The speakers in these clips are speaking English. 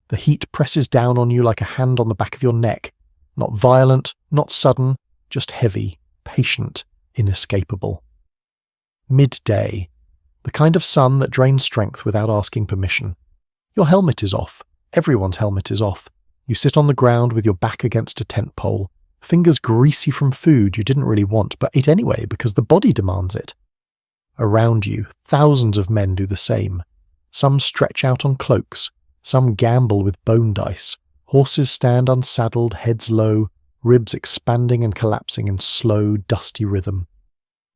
The heat presses down on you like a hand on the back of your neck. Not violent, not sudden, just heavy, patient, inescapable. Midday. The kind of sun that drains strength without asking permission. Your helmet is off. Everyone's helmet is off. You sit on the ground with your back against a tent pole, fingers greasy from food you didn't really want but ate anyway because the body demands it. Around you, thousands of men do the same. Some stretch out on cloaks, some gamble with bone dice. Horses stand unsaddled, heads low, ribs expanding and collapsing in slow, dusty rhythm.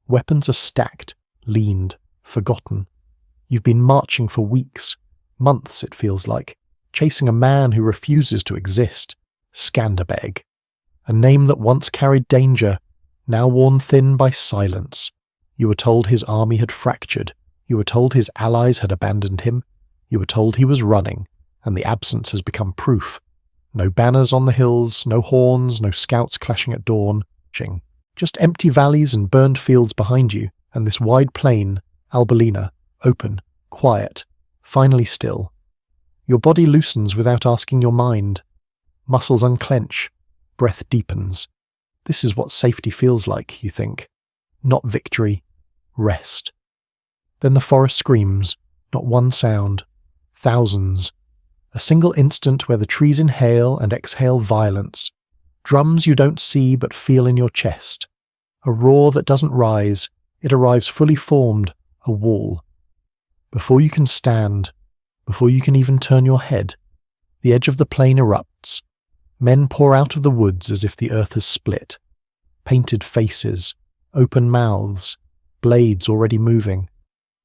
Weapons are stacked, leaned, forgotten. You've been marching for weeks, months it feels like, chasing a man who refuses to exist, Skanderbeg. A name that once carried danger, now worn thin by silence. You were told his army had fractured. You were told his allies had abandoned him. You were told he was running, and the absence has become proof. No banners on the hills, no horns, no scouts clashing at dawn. Just empty valleys and burned fields behind you, and this wide plain, Albulena, open, quiet, finally still. Your body loosens without asking your mind. Muscles unclench. Breath deepens. This is what safety feels like, you think. Not victory. Rest. Then the forest screams. Not one sound. Thousands. A single instant where the trees inhale and exhale violence. Drums you don't see but feel in your chest. A roar that doesn't rise. It arrives fully formed, a wall. Before you can stand, before you can even turn your head, the edge of the plain erupts. Men pour out of the woods as if the earth has split. Painted faces, open mouths, blades already moving.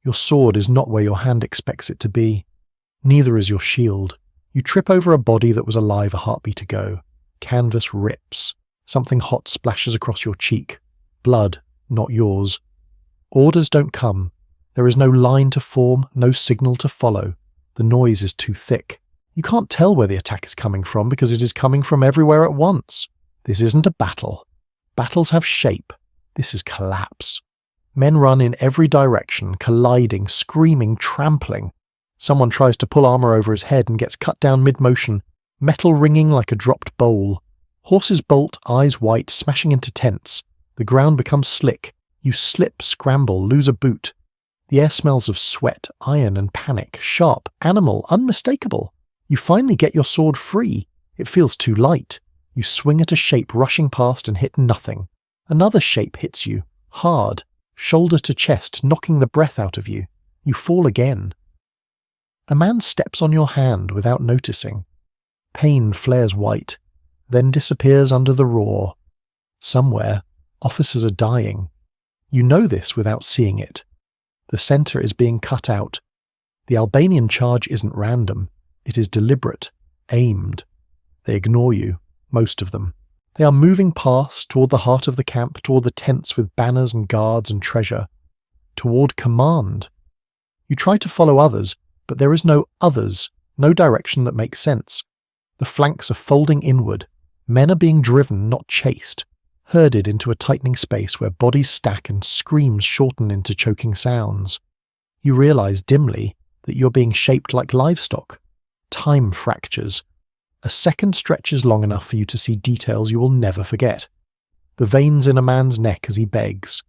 Your sword is not where your hand expects it to be. Neither is your shield. You trip over a body that was alive a heartbeat ago. Canvas rips. Something hot splashes across your cheek. Blood, not yours. Orders don't come. There is no line to form, no signal to follow. The noise is too thick. You can't tell where the attack is coming from because it is coming from everywhere at once. This isn't a battle. Battles have shape. This is collapse. Men run in every direction, colliding, screaming, trampling. Someone tries to pull armor over his head and gets cut down mid-motion, metal ringing like a dropped bowl. Horses bolt, eyes white, smashing into tents. The ground becomes slick. You slip, scramble, lose a boot. The air smells of sweat, iron and panic, sharp, animal, unmistakable. You finally get your sword free. It feels too light. You swing at a shape rushing past and hit nothing. Another shape hits you, hard, shoulder to chest, knocking the breath out of you. You fall again. A man steps on your hand without noticing. Pain flares white, then disappears under the roar. Somewhere, officers are dying. You know this without seeing it. The centre is being cut out. The Albanian charge isn't random. It is deliberate, aimed. They ignore you, most of them. They are moving past, toward the heart of the camp, toward the tents with banners and guards and treasure. Toward command. You try to follow others, but there is no others, no direction that makes sense. The flanks are folding inward. Men are being driven, not chased. Herded into a tightening space where bodies stack and screams shorten into choking sounds. You realize dimly that you're being shaped like livestock. Time fractures. A second stretches long enough for you to see details you will never forget. The veins in a man's neck as he begs.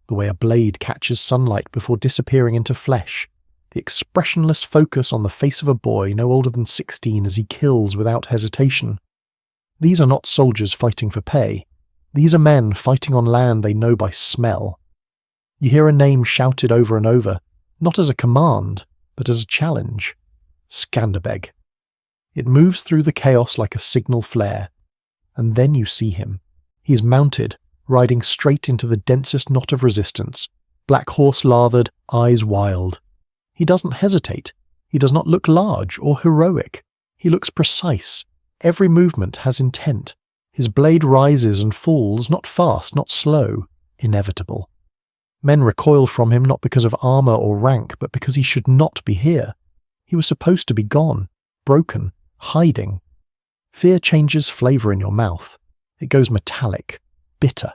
The way a blade catches sunlight before disappearing into flesh. The expressionless focus on the face of a boy no older than 16 as he kills without hesitation. These are not soldiers fighting for pay. These are men fighting on land they know by smell. You hear a name shouted over and over, not as a command, but as a challenge. Skanderbeg. It moves through the chaos like a signal flare. And then you see him. He's mounted, riding straight into the densest knot of resistance, black horse lathered, eyes wild. He doesn't hesitate. He does not look large or heroic. He looks precise. Every movement has intent. His blade rises and falls, not fast, not slow, inevitable. Men recoil from him not because of armor or rank, but because he should not be here. He was supposed to be gone, broken, hiding. Fear changes flavor in your mouth. It goes metallic, bitter.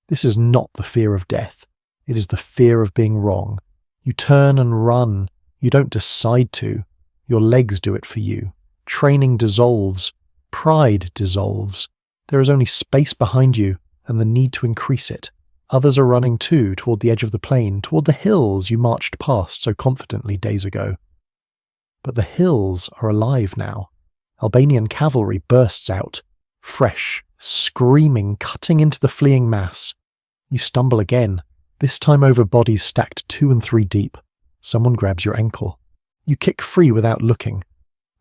This is not the fear of death. It is the fear of being wrong. You turn and run. You don't decide to. Your legs do it for you. Training dissolves. Pride dissolves. There is only space behind you and the need to increase it. Others are running too, toward the edge of the plain, toward the hills you marched past so confidently days ago. But the hills are alive now. Albanian cavalry bursts out, fresh, screaming, cutting into the fleeing mass. You stumble again, this time over bodies stacked 2 and 3 deep. Someone grabs your ankle. You kick free without looking.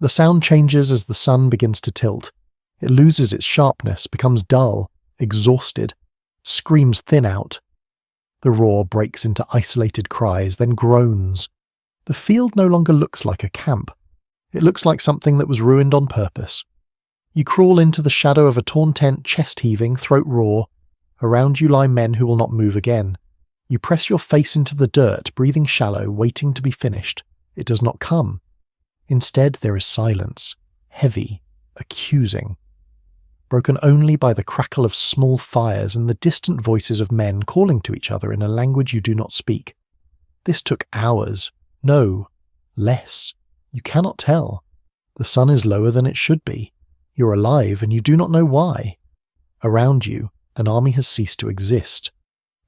The sound changes as the sun begins to tilt. It loses its sharpness, becomes dull, exhausted, screams thin out. The roar breaks into isolated cries, then groans. The field no longer looks like a camp. It looks like something that was ruined on purpose. You crawl into the shadow of a torn tent, chest heaving, throat raw. Around you lie men who will not move again. You press your face into the dirt, breathing shallow, waiting to be finished. It does not come. Instead, there is silence, heavy, accusing, broken only by the crackle of small fires and the distant voices of men calling to each other in a language you do not speak. This took hours. No, less. You cannot tell. The sun is lower than it should be. You're alive and you do not know why. Around you, an army has ceased to exist.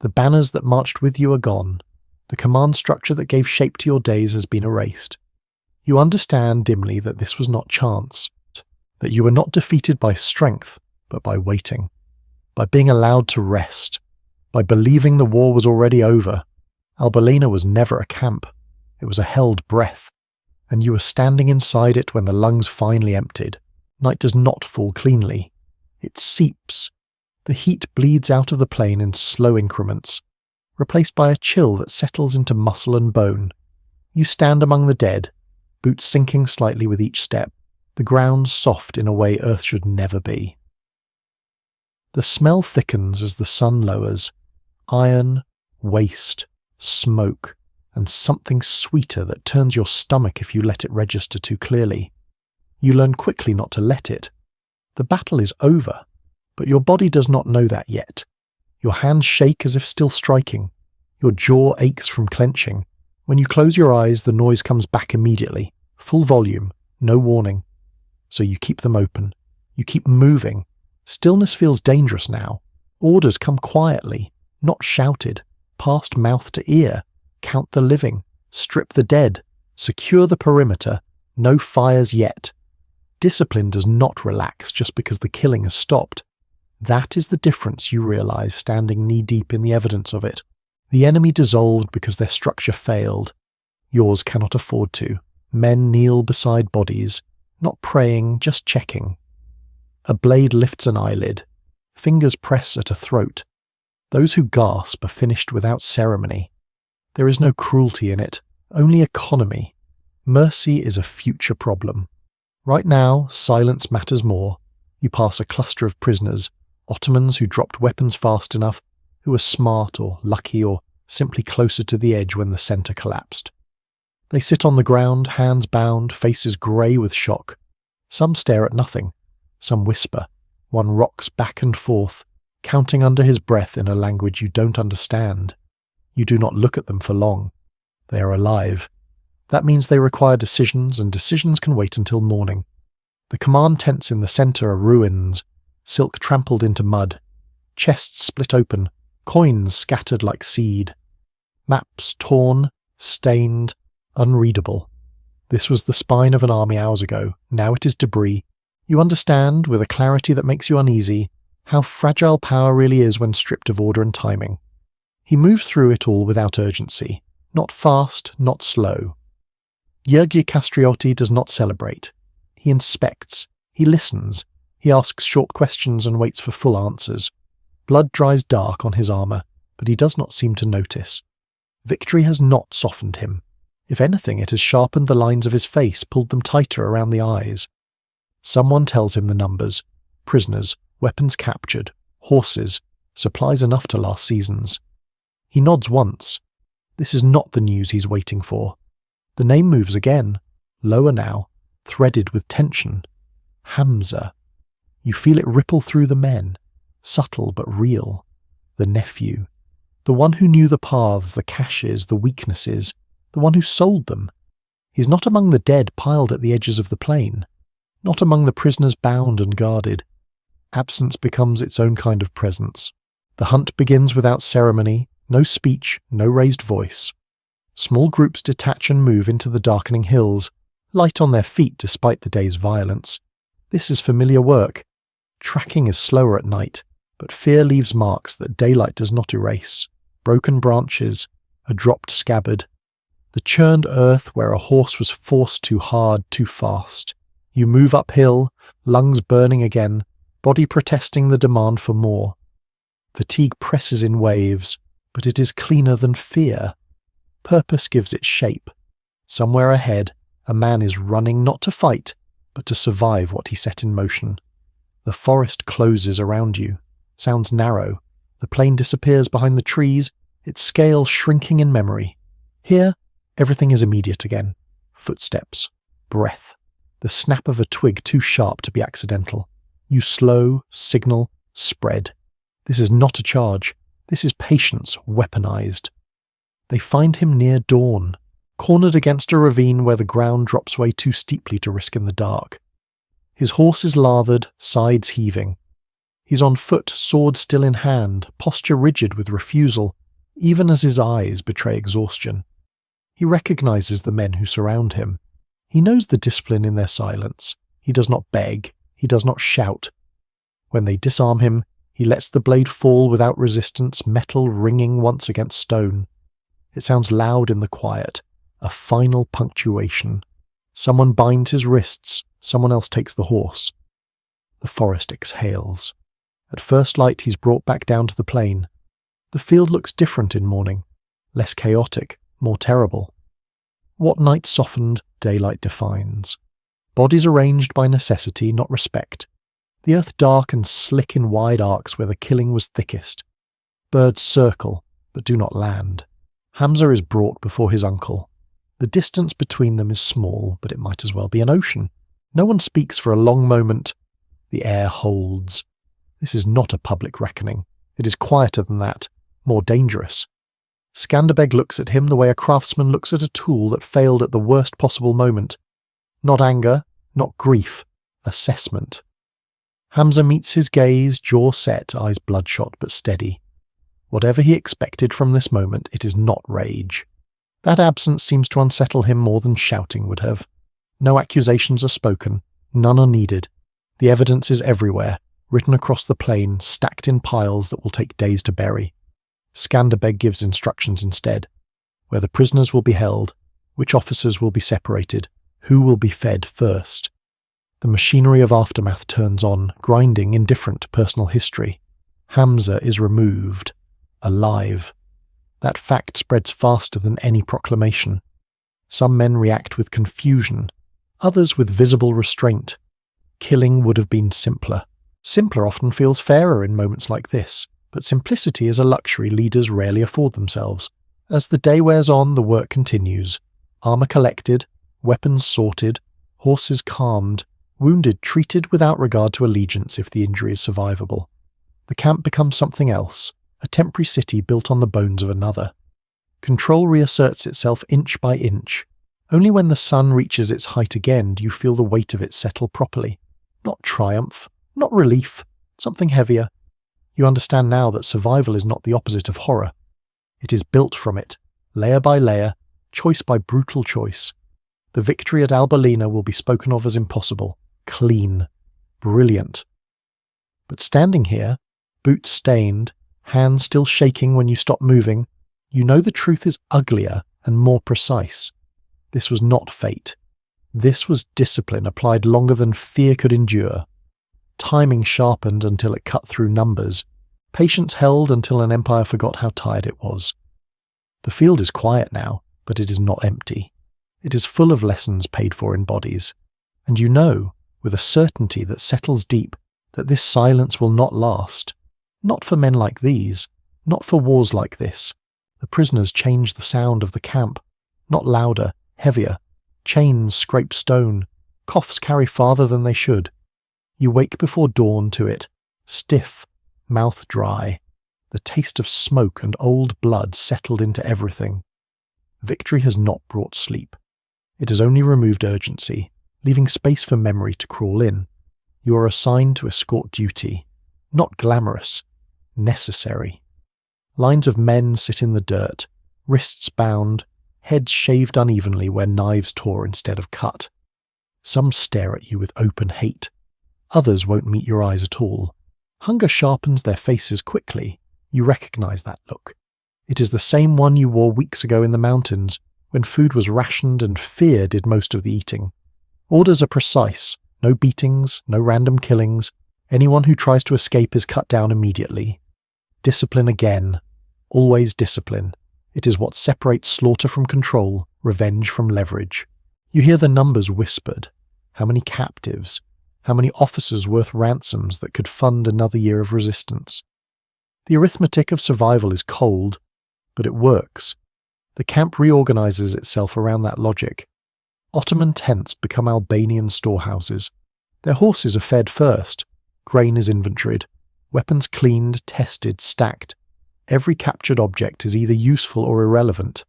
The banners that marched with you are gone. The command structure that gave shape to your days has been erased. You understand dimly that this was not chance, that you were not defeated by strength, but by waiting, by being allowed to rest, by believing the war was already over. Albulena was never a camp. It was a held breath, and you were standing inside it when the lungs finally emptied. Night does not fall cleanly. It seeps. The heat bleeds out of the plain in slow increments, replaced by a chill that settles into muscle and bone. You stand among the dead, boots sinking slightly with each step, the ground soft in a way earth should never be. The smell thickens as the sun lowers. Iron, waste, smoke, and something sweeter that turns your stomach if you let it register too clearly. You learn quickly not to let it. The battle is over, but your body does not know that yet. Your hands shake as if still striking. Your jaw aches from clenching. When you close your eyes, the noise comes back immediately, full volume, no warning. So you keep them open. You keep moving. Stillness feels dangerous now. Orders come quietly, not shouted, passed mouth to ear. Count the living, strip the dead, secure the perimeter, no fires yet. Discipline does not relax just because the killing has stopped. That is the difference you realize standing knee-deep in the evidence of it. The enemy dissolved because their structure failed. Yours cannot afford to. Men kneel beside bodies, not praying, just checking. A blade lifts an eyelid. Fingers press at a throat. Those who gasp are finished without ceremony. There is no cruelty in it, only economy. Mercy is a future problem. Right now, silence matters more. You pass a cluster of prisoners, Ottomans who dropped weapons fast enough, who were smart or lucky or simply closer to the edge when the centre collapsed. They sit on the ground, hands bound, faces grey with shock. Some stare at nothing. Some whisper. One rocks back and forth, counting under his breath in a language you don't understand. You do not look at them for long. They are alive. That means they require decisions, and decisions can wait until morning. The command tents in the centre are ruins, silk trampled into mud, chests split open, coins scattered like seed, maps torn, stained, unreadable. This was the spine of an army hours ago. Now it is debris. You understand, with a clarity that makes you uneasy, how fragile power really is when stripped of order and timing. He moves through it all without urgency, not fast, not slow. Gjergj Kastrioti does not celebrate. He inspects, he listens, he asks short questions and waits for full answers. Blood dries dark on his armour, but he does not seem to notice. Victory has not softened him. If anything, it has sharpened the lines of his face, pulled them tighter around the eyes. Someone tells him the numbers: prisoners, weapons captured, horses, supplies enough to last seasons. He nods once. This is not the news he's waiting for. The name moves again, lower now, threaded with tension. Hamza. You feel it ripple through the men, subtle but real. The nephew. The one who knew the paths, the caches, the weaknesses, the one who sold them. He's not among the dead piled at the edges of the plain. not among the prisoners bound and guarded. Absence becomes its own kind of presence. The hunt begins without ceremony, no speech, no raised voice. Small groups detach and move into the darkening hills, light on their feet despite the day's violence. This is familiar work. Tracking is slower at night, but fear leaves marks that daylight does not erase. Broken branches, a dropped scabbard, the churned earth where a horse was forced too hard, too fast. You move uphill, lungs burning again, body protesting the demand for more. Fatigue presses in waves, but it is cleaner than fear. Purpose gives it shape. Somewhere ahead, a man is running not to fight, but to survive what he set in motion. The forest closes around you, sounds narrow. The plain disappears behind the trees, its scale shrinking in memory. Here, everything is immediate again. Footsteps, breath, the snap of a twig too sharp to be accidental. You slow, signal, spread. This is not a charge. This is patience weaponized. They find him near dawn, cornered against a ravine where the ground drops way too steeply to risk in the dark. His horse is lathered, sides heaving. He's on foot, sword still in hand, posture rigid with refusal, even as his eyes betray exhaustion. He recognizes the men who surround him. He knows the discipline in their silence. He does not beg. He does not shout. When they disarm him, he lets the blade fall without resistance, metal ringing once against stone. It sounds loud in the quiet, a final punctuation. Someone binds his wrists, someone else takes the horse. The forest exhales. At first light he's brought back down to the plain. The field looks different in morning, less chaotic, more terrible. What night softened, daylight defines. Bodies arranged by necessity, not respect. The earth dark and slick in wide arcs where the killing was thickest. Birds circle, but do not land. Hamza is brought before his uncle. The distance between them is small, but it might as well be an ocean. No one speaks for a long moment. The air holds. This is not a public reckoning. It is quieter than that, more dangerous. Skanderbeg looks at him the way a craftsman looks at a tool that failed at the worst possible moment. Not anger, not grief, assessment. Hamza meets his gaze, jaw set, eyes bloodshot but steady. Whatever he expected from this moment, it is not rage. That absence seems to unsettle him more than shouting would have. No accusations are spoken, none are needed. The evidence is everywhere, written across the plain, stacked in piles that will take days to bury. Skanderbeg gives instructions instead. Where the prisoners will be held, which officers will be separated, who will be fed first. The machinery of aftermath turns on, grinding indifferent to personal history. Hamza is removed, alive. That fact spreads faster than any proclamation. Some men react with confusion, others with visible restraint. Killing would have been simpler. Simpler often feels fairer in moments like this, but simplicity is a luxury leaders rarely afford themselves. As the day wears on, the work continues. Armour collected, weapons sorted, horses calmed, wounded treated without regard to allegiance if the injury is survivable. The camp becomes something else, a temporary city built on the bones of another. Control reasserts itself inch by inch. Only when the sun reaches its height again do you feel the weight of it settle properly. Not triumph, not relief, something heavier. You understand now that survival is not the opposite of horror. It is built from it, layer by layer, choice by brutal choice. The victory at Albulena will be spoken of as impossible, clean, brilliant. But standing here, boots stained, hands still shaking when you stop moving, you know the truth is uglier and more precise. This was not fate. This was discipline applied longer than fear could endure. Timing sharpened until it cut through numbers. Patience held until an empire forgot how tired it was. The field is quiet now, but it is not empty. It is full of lessons paid for in bodies. And you know, with a certainty that settles deep, that this silence will not last. Not for men like these, not for wars like this. The prisoners change the sound of the camp, not louder, heavier. Chains scrape stone, coughs carry farther than they should. You wake before dawn to it, stiff, mouth dry, the taste of smoke and old blood settled into everything. Victory has not brought sleep. It has only removed urgency, leaving space for memory to crawl in. You are assigned to escort duty. Not glamorous, necessary. Lines of men sit in the dirt, wrists bound, heads shaved unevenly where knives tore instead of cut. Some stare at you with open hate. Others won't meet your eyes at all. Hunger sharpens their faces quickly. You recognize that look. It is the same one you wore weeks ago in the mountains, when food was rationed and fear did most of the eating. Orders are precise. No beatings, no random killings. Anyone who tries to escape is cut down immediately. Discipline again. Always discipline. It is what separates slaughter from control, revenge from leverage. You hear the numbers whispered. How many captives? How many officers worth ransoms that could fund another year of resistance? The arithmetic of survival is cold, but it works. The camp reorganizes itself around that logic. Ottoman tents become Albanian storehouses. Their horses are fed first. Grain is inventoried. Weapons cleaned, tested, stacked. Every captured object is either useful or irrelevant.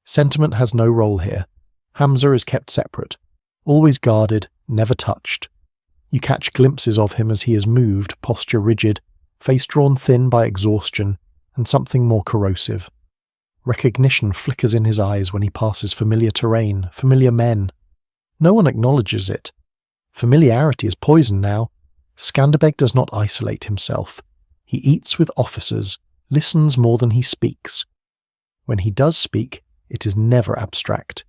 Sentiment has no role here. Hamza is kept separate. Always guarded, never touched. You catch glimpses of him as he is moved, posture rigid, face drawn thin by exhaustion, and something more corrosive. Recognition flickers in his eyes when he passes familiar terrain, familiar men. No one acknowledges it. Familiarity is poison now. Skanderbeg does not isolate himself. He eats with officers, listens more than he speaks. When he does speak, it is never abstract.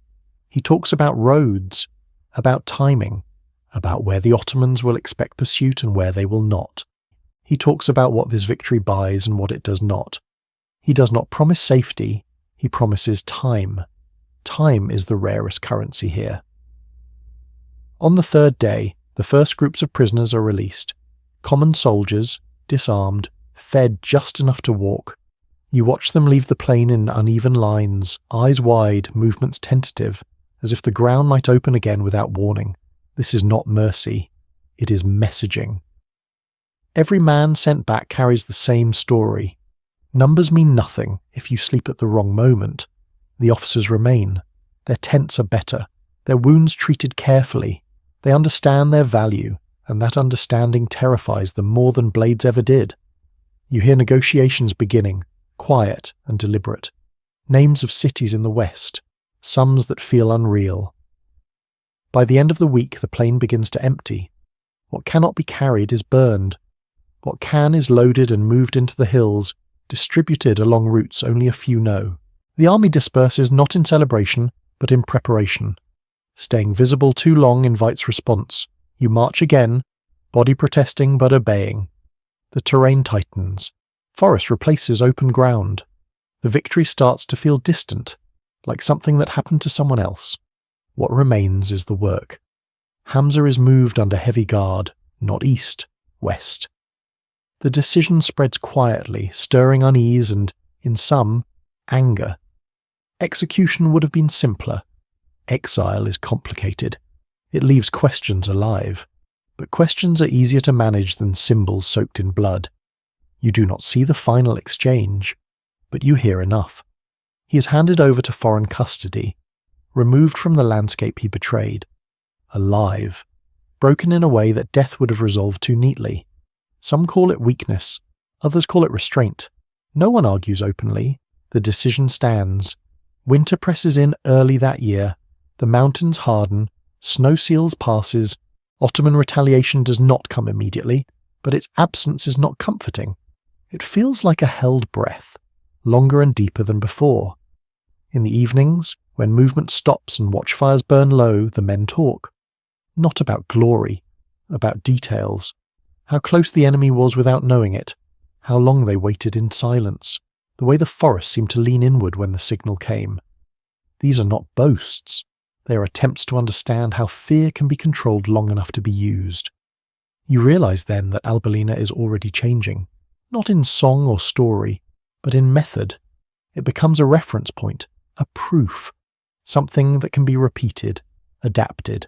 He talks about roads, about timing, about where the Ottomans will expect pursuit and where they will not. He talks about what this victory buys and what it does not. He does not promise safety, he promises time. Time is the rarest currency here. On the third day, the first groups of prisoners are released. Common soldiers, disarmed, fed just enough to walk. You watch them leave the plain in uneven lines, eyes wide, movements tentative, as if the ground might open again without warning. This is not mercy, it is messaging. Every man sent back carries the same story. Numbers mean nothing if you sleep at the wrong moment. The officers remain. Their tents are better. Their wounds treated carefully. They understand their value, and that understanding terrifies them more than blades ever did. You hear negotiations beginning, quiet and deliberate. Names of cities in the west, sums that feel unreal. By the end of the week, the plain begins to empty. What cannot be carried is burned. What can is loaded and moved into the hills, distributed along routes only a few know. The army disperses not in celebration, but in preparation. Staying visible too long invites response. You march again, body protesting but obeying. The terrain tightens. Forest replaces open ground. The victory starts to feel distant, like something that happened to someone else. What remains is the work. Hamza is moved under heavy guard, not east, west. The decision spreads quietly, stirring unease and, in some, anger. Execution would have been simpler. Exile is complicated. It leaves questions alive. But questions are easier to manage than symbols soaked in blood. You do not see the final exchange, but you hear enough. He is handed over to foreign custody, removed from the landscape he betrayed. Alive, broken in a way that death would have resolved too neatly. Some call it weakness, others call it restraint. No one argues openly. The decision stands. Winter presses in early that year. The mountains harden. Snow seals passes. Ottoman retaliation does not come immediately, but its absence is not comforting. It feels like a held breath, longer and deeper than before. In the evenings, when movement stops and watchfires burn low, the men talk. Not about glory, about details. How close the enemy was without knowing it. How long they waited in silence. The way the forest seemed to lean inward when the signal came. These are not boasts. They are attempts to understand how fear can be controlled long enough to be used. You realize then that Albulena is already changing. Not in song or story, but in method. It becomes a reference point, a proof. Something that can be repeated, adapted.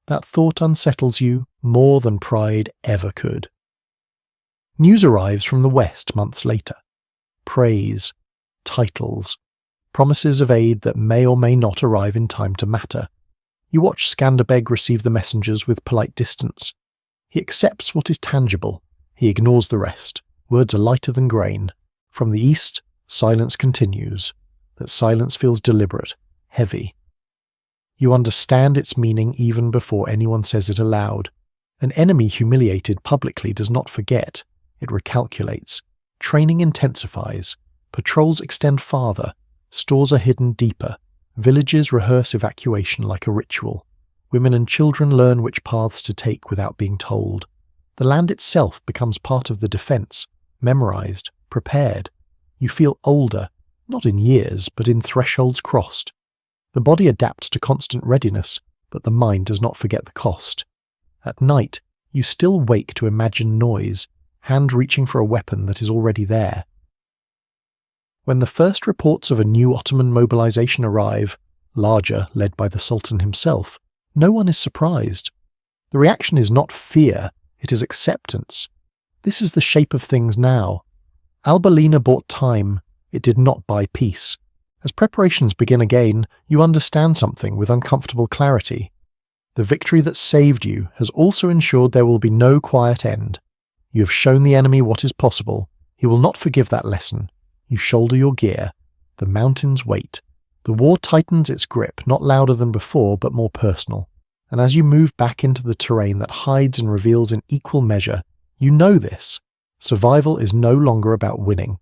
That thought unsettles you more than pride ever could. News arrives from the West months later. Praise, titles, promises of aid that may or may not arrive in time to matter. You watch Skanderbeg receive the messengers with polite distance. He accepts what is tangible. He ignores the rest. Words are lighter than grain. From the east, silence continues. That silence feels deliberate, heavy. You understand its meaning even before anyone says it aloud. An enemy humiliated publicly does not forget. It recalculates. Training intensifies. Patrols extend farther. Stores are hidden deeper. Villages rehearse evacuation like a ritual. Women and children learn which paths to take without being told. The land itself becomes part of the defense, memorized, prepared. You feel older, not in years, but in thresholds crossed. The body adapts to constant readiness, but the mind does not forget the cost. At night, you still wake to imagine noise, hand reaching for a weapon that is already there. When the first reports of a new Ottoman mobilization arrive, larger, led by the Sultan himself, no one is surprised. The reaction is not fear, it is acceptance. This is the shape of things now. Albulena bought time, it did not buy peace. As preparations begin again, you understand something with uncomfortable clarity. The victory that saved you has also ensured there will be no quiet end. You have shown the enemy what is possible. He will not forgive that lesson. You shoulder your gear. The mountains wait. The war tightens its grip, not louder than before, but more personal. And as you move back into the terrain that hides and reveals in equal measure, you know this. Survival is no longer about winning.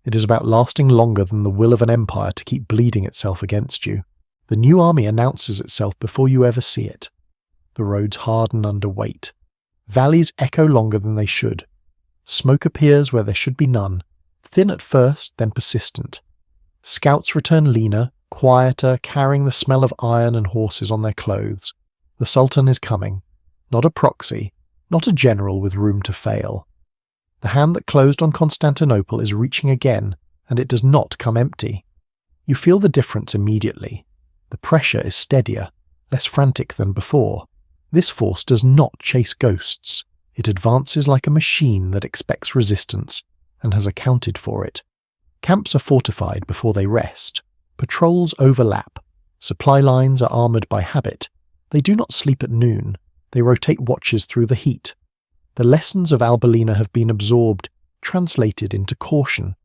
It is about lasting longer than the will of an empire to keep bleeding itself against you. The new army announces itself before you ever see it. The roads harden under weight. Valleys echo longer than they should. Smoke appears where there should be none, thin at first, then persistent. Scouts return leaner, quieter, carrying the smell of iron and horses on their clothes. The Sultan is coming, not a proxy, not a general with room to fail. The hand that closed on Constantinople is reaching again, and it does not come empty. You feel the difference immediately. The pressure is steadier, less frantic than before. This force does not chase ghosts. It advances like a machine that expects resistance and has accounted for it. Camps are fortified before they rest. Patrols overlap. Supply lines are armoured by habit. They do not sleep at noon. They rotate watches through the heat. The lessons of Albulena have been absorbed, translated into caution.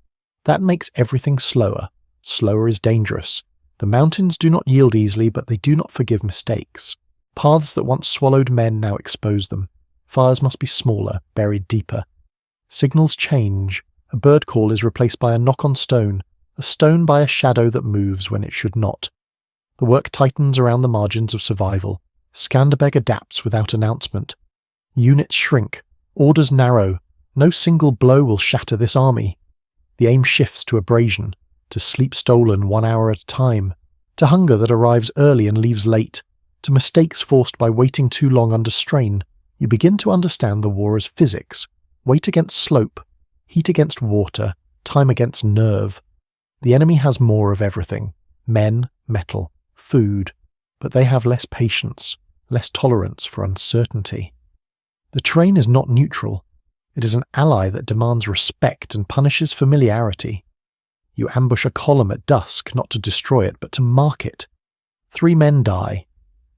That makes everything slower. Slower is dangerous. The mountains do not yield easily, but they do not forgive mistakes. Paths that once swallowed men now expose them. Fires must be smaller, buried deeper. Signals change. A bird call is replaced by a knock on stone, a stone by a shadow that moves when it should not. The work tightens around the margins of survival. Skanderbeg adapts without announcement. Units shrink, orders narrow. No single blow will shatter this army. The aim shifts to abrasion, to sleep stolen 1 hour at a time, to hunger that arrives early and leaves late, to mistakes forced by waiting too long under strain. You begin to understand the war as physics. Weight against slope, heat against water, time against nerve. The enemy has more of everything. Men, metal, food. But they have less patience, less tolerance for uncertainty. The terrain is not neutral. It is an ally that demands respect and punishes familiarity. You ambush a column at dusk, not to destroy it, but to mark it. 3 men die.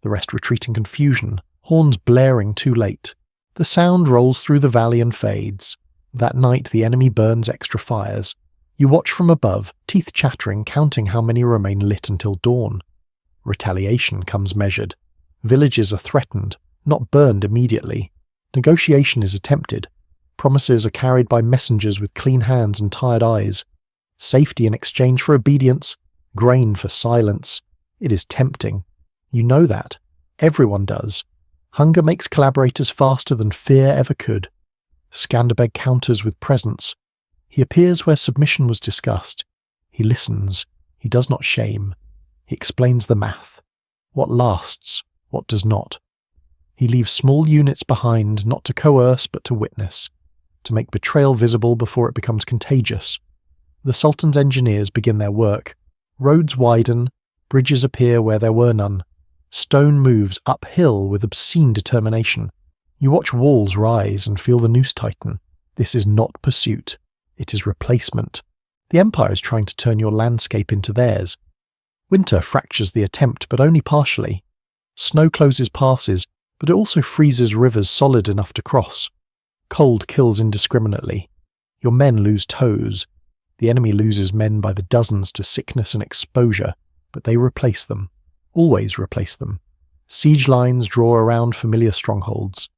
The rest retreat in confusion, horns blaring too late. The sound rolls through the valley and fades. That night the enemy burns extra fires. You watch from above, teeth chattering, counting how many remain lit until dawn. Retaliation comes measured. Villages are threatened, not burned immediately. Negotiation is attempted. Promises are carried by messengers with clean hands and tired eyes. Safety in exchange for obedience, grain for silence. It is tempting. You know that. Everyone does. Hunger makes collaborators faster than fear ever could. Skanderbeg counters with presence. He appears where submission was discussed. He listens. He does not shame. He explains the math. What lasts, what does not. He leaves small units behind, not to coerce but to witness, to make betrayal visible before it becomes contagious. The Sultan's engineers begin their work. Roads widen, bridges appear where there were none. Stone moves uphill with obscene determination. You watch walls rise and feel the noose tighten. This is not pursuit. It is replacement. The Empire is trying to turn your landscape into theirs. Winter fractures the attempt, but only partially. Snow closes passes, but it also freezes rivers solid enough to cross. Cold kills indiscriminately. Your men lose toes. The enemy loses men by the dozens to sickness and exposure, but they replace them. Always replace them. Siege lines draw around familiar strongholds.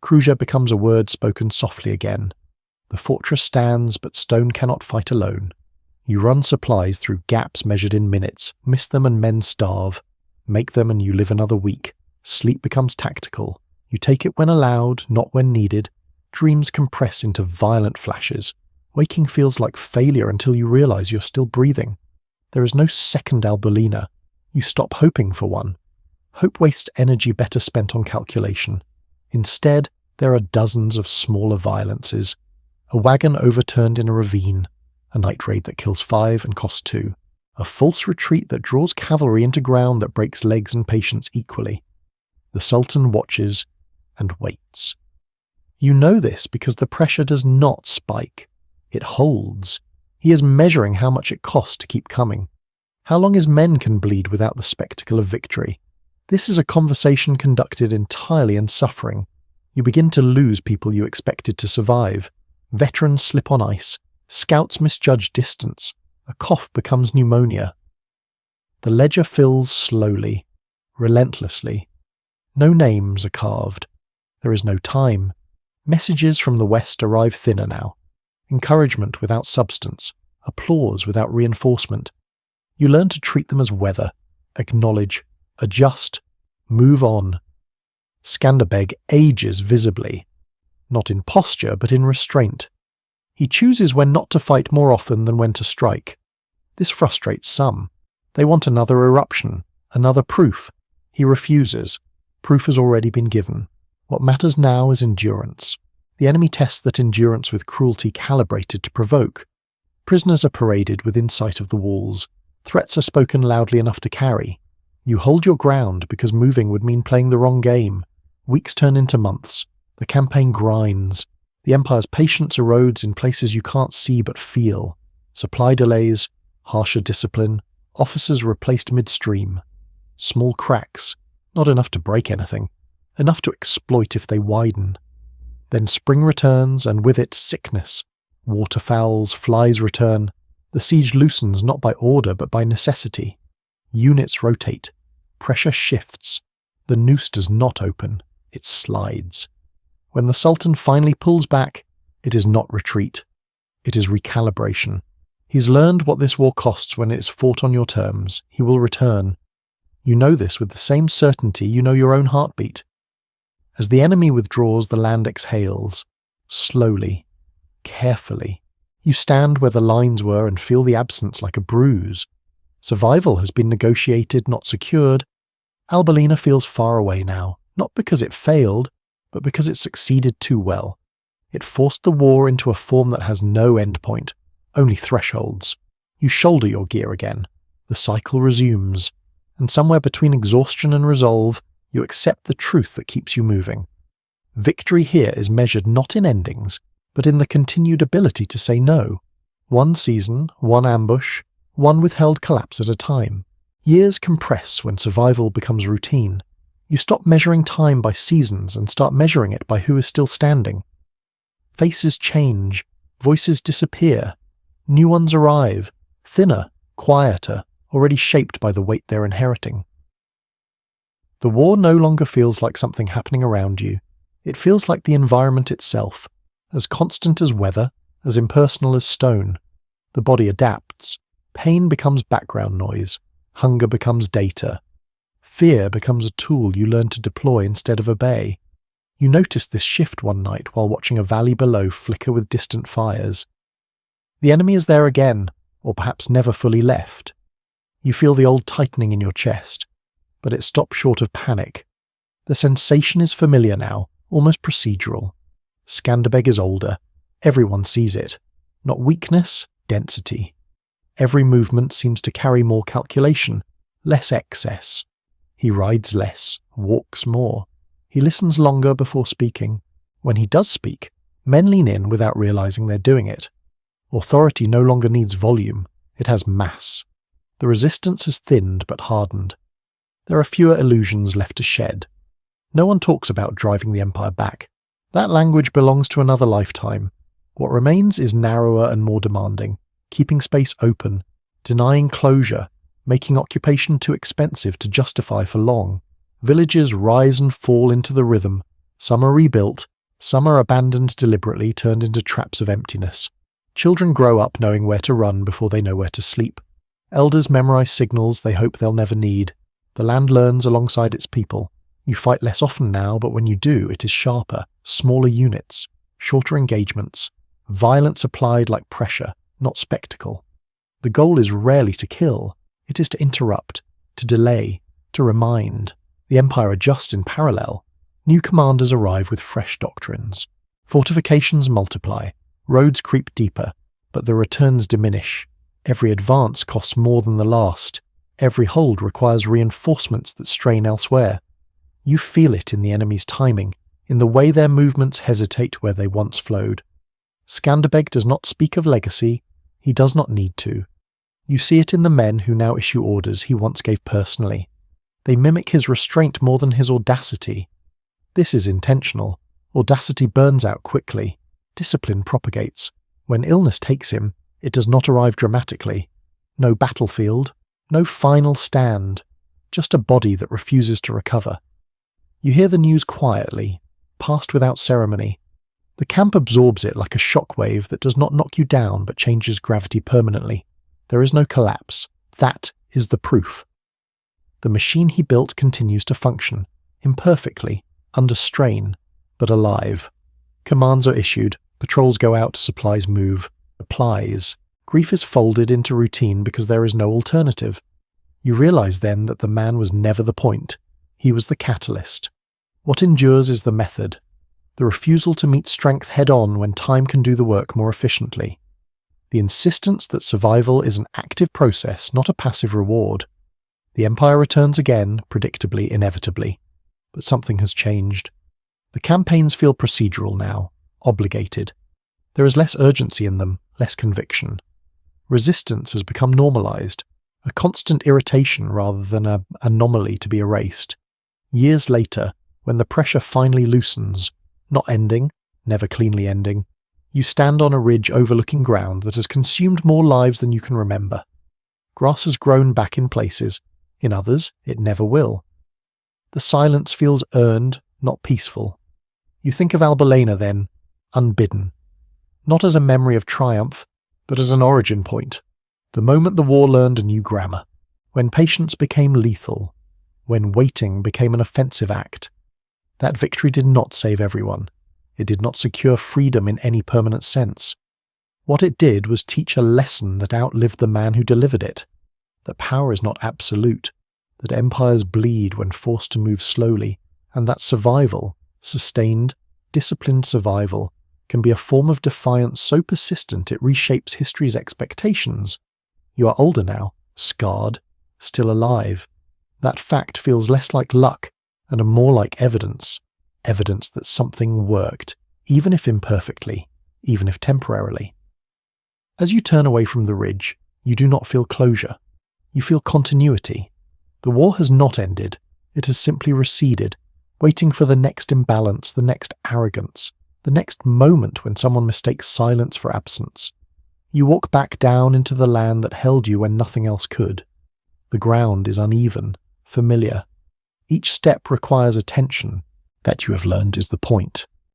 Kruja becomes a word spoken softly again. The fortress stands, but stone cannot fight alone. You run supplies through gaps measured in minutes, miss them and men starve. Make them and you live another week. Sleep becomes tactical. You take it when allowed, not when needed. Dreams compress into violent flashes. Waking feels like failure until you realize you're still breathing. There is no second Albulena. You stop hoping for one. Hope wastes energy better spent on calculation. Instead, there are dozens of smaller violences. A wagon overturned in a ravine. A night raid that kills 5 and costs 2. A false retreat that draws cavalry into ground that breaks legs and patience equally. The Sultan watches and waits. You know this because the pressure does not spike. It holds. He is measuring how much it costs to keep coming. How long his men can bleed without the spectacle of victory. This is a conversation conducted entirely in suffering. You begin to lose people you expected to survive. Veterans slip on ice. Scouts misjudge distance. A cough becomes pneumonia. The ledger fills slowly, relentlessly. No names are carved. There is no time. Messages from the West arrive thinner now. Encouragement without substance. Applause without reinforcement. You learn to treat them as weather. Acknowledge. Adjust. Move on. Skanderbeg ages visibly. Not in posture, but in restraint. He chooses when not to fight more often than when to strike. This frustrates some. They want another eruption, another proof. He refuses. Proof has already been given. What matters now is endurance. The enemy tests that endurance with cruelty calibrated to provoke. Prisoners are paraded within sight of the walls. Threats are spoken loudly enough to carry. You hold your ground because moving would mean playing the wrong game. Weeks turn into months. The campaign grinds. The Empire's patience erodes in places you can't see but feel. Supply delays, harsher discipline, officers replaced midstream. Small cracks, not enough to break anything, enough to exploit if they widen. Then spring returns, and with it sickness. Waterfowls, flies return. The siege loosens not by order but by necessity. Units rotate. Pressure shifts. The noose does not open, it slides. When the Sultan finally pulls back, it is not retreat. It is recalibration. He's learned what this war costs when it is fought on your terms. He will return. You know this with the same certainty you know your own heartbeat. As the enemy withdraws, the land exhales. Slowly, carefully. You stand where the lines were and feel the absence like a bruise. Survival has been negotiated, not secured. Albulena feels far away now, not because it failed, but because it succeeded too well. It forced the war into a form that has no endpoint, only thresholds. You shoulder your gear again. The cycle resumes, and somewhere between exhaustion and resolve, you accept the truth that keeps you moving. Victory here is measured not in endings, but in the continued ability to say no. One season, one ambush, one withheld collapse at a time. Years compress when survival becomes routine. You stop measuring time by seasons and start measuring it by who is still standing. Faces change, voices disappear, new ones arrive, thinner, quieter, already shaped by the weight they're inheriting. The war no longer feels like something happening around you. It feels like the environment itself, as constant as weather, as impersonal as stone. The body adapts. Pain becomes background noise. Hunger becomes data. Fear becomes a tool you learn to deploy instead of obey. You notice this shift one night while watching a valley below flicker with distant fires. The enemy is there again, or perhaps never fully left. You feel the old tightening in your chest, but it stops short of panic. The sensation is familiar now, almost procedural. Skanderbeg is older. Everyone sees it. Not weakness, density. Every movement seems to carry more calculation, less excess. He rides less, walks more. He listens longer before speaking. When he does speak, men lean in without realizing they're doing it. Authority no longer needs volume, it has mass. The resistance has thinned but hardened. There are fewer illusions left to shed. No one talks about driving the empire back. That language belongs to another lifetime. What remains is narrower and more demanding, keeping space open, denying closure, making occupation too expensive to justify for long. Villages rise and fall into the rhythm. Some are rebuilt, some are abandoned deliberately, turned into traps of emptiness. Children grow up knowing where to run before they know where to sleep. Elders memorize signals they hope they'll never need. The land learns alongside its people. You fight less often now, but when you do, it is sharper, smaller units, shorter engagements, violence applied like pressure, not spectacle. The goal is rarely to kill, it is to interrupt, to delay, to remind. The empire adjusts in parallel. New commanders arrive with fresh doctrines. Fortifications multiply, roads creep deeper, but the returns diminish. Every advance costs more than the last. Every hold requires reinforcements that strain elsewhere. You feel it in the enemy's timing, in the way their movements hesitate where they once flowed. Skanderbeg does not speak of legacy, he does not need to. You see it in the men who now issue orders he once gave personally. They mimic his restraint more than his audacity. This is intentional. Audacity burns out quickly. Discipline propagates. When illness takes him, it does not arrive dramatically. No battlefield, no final stand, just a body that refuses to recover. You hear the news quietly, passed without ceremony. The camp absorbs it like a shockwave that does not knock you down but changes gravity permanently. There is no collapse. That is the proof. The machine he built continues to function, imperfectly, under strain, but alive. Commands are issued, patrols go out, supplies move. Supplies. Grief is folded into routine because there is no alternative. You realize then that the man was never the point. He was the catalyst. What endures is the method, the refusal to meet strength head-on when time can do the work more efficiently. The insistence that survival is an active process, not a passive reward. The empire returns again, predictably, inevitably. But something has changed. The campaigns feel procedural now, obligated. There is less urgency in them, less conviction. Resistance has become normalized, a constant irritation rather than an anomaly to be erased. Years later, when the pressure finally loosens, not ending, never cleanly ending, you stand on a ridge overlooking ground that has consumed more lives than you can remember. Grass has grown back in places, in others it never will. The silence feels earned, not peaceful. You think of Albulena then, unbidden. Not as a memory of triumph, but as an origin point. The moment the war learned a new grammar. When patience became lethal. When waiting became an offensive act. That victory did not save everyone. It did not secure freedom in any permanent sense. What it did was teach a lesson that outlived the man who delivered it. That power is not absolute. That empires bleed when forced to move slowly. And that survival, sustained, disciplined survival, can be a form of defiance so persistent it reshapes history's expectations. You are older now, scarred, still alive. That fact feels less like luck and more like evidence. Evidence that something worked, even if imperfectly, even if temporarily. As you turn away from the ridge, you do not feel closure. You feel continuity. The war has not ended. It has simply receded, waiting for the next imbalance, the next arrogance, the next moment when someone mistakes silence for absence. You walk back down into the land that held you when nothing else could. The ground is uneven, familiar. Each step requires attention. That you have learned is the point.